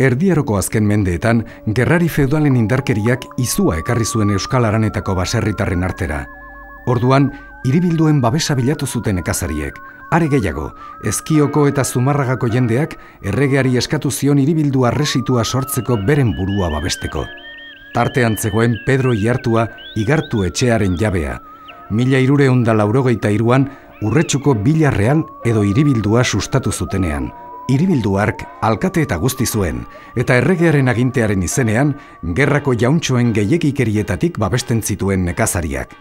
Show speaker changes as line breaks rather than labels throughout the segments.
Erdiaroko azken mendeetan, gerrari feudalen indarkeriak izua ekarri zuen Euskal Haranetako baserritarren artera. Orduan, hiribilduen babesa bilatu zuten nekazariek. Are gehiago, Ezkioko eta Zumarragako jendeak erregeari eskatu zion hiribildu arresitua sortzeko beren burua babesteko. Tartean zegoen Pedro Iartua Igartu etxearen jabea. 1383an Urretxuko Bila Real edo hiribildua sustatu zutenean. Hiribildu hark alkate eta guzti zuen, eta erregearen agintearen izenean, gerrako jauntxoen gehiegikerietatik babesten zituen nekazariak.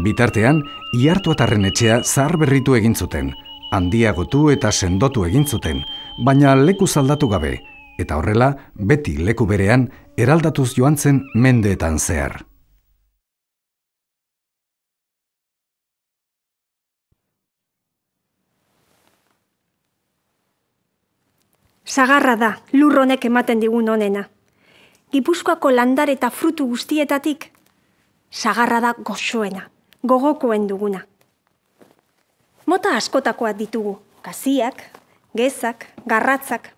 Bitartean, Iartuatarren etxea zaharberritu egin zuten, handiagotu eta sendotu egin zuten, baina lekuz aldatu gabe, eta horrela, beti leku berean, eraldatuz joan zen mendeetan zehar.
Sagarra da, lur honek ematen digun honena. Gipuzkoako landare eta frutu guztietatik, sagarra da goxoena, gogokoen duguna. Mota askotakoak ditugu, gaziak, gezak, garratzak.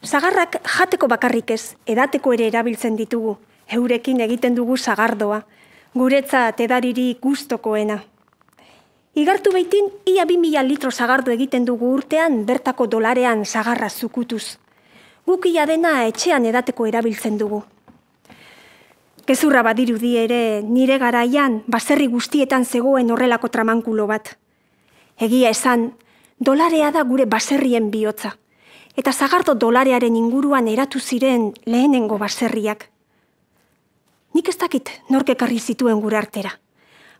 Sagarrak jateko bakarrik ez, edateko ere erabiltzen ditugu, eurekin egiten dugu sagardoa, guretzat edaririk gustokoena. Igartu baitin, ia 2000 litro sagardo egiten dugu urtean bertako dolarean sagarra zukutuz. Guk ia dena etxean edateko erabiltzen dugu. Gezurra badirudi ere nire garaian baserri guztietan zegoen horrelako tramankulo bat. Egia esan, dolarea da gure baserrien bihotza, eta sagardo dolarearen inguruan eratu ziren lehenengo baserriak. Nik ez dakit nork ekarri zituen gure artera.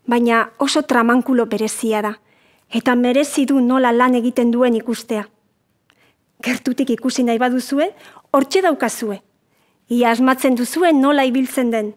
Baina oso tramankulo berezia da, eta merezi du nola lan egiten duen ikustea. Gertutik ikusi nahi baduzue, hortxe daukazue. Ia asmatzen duzue nola ibiltzen den.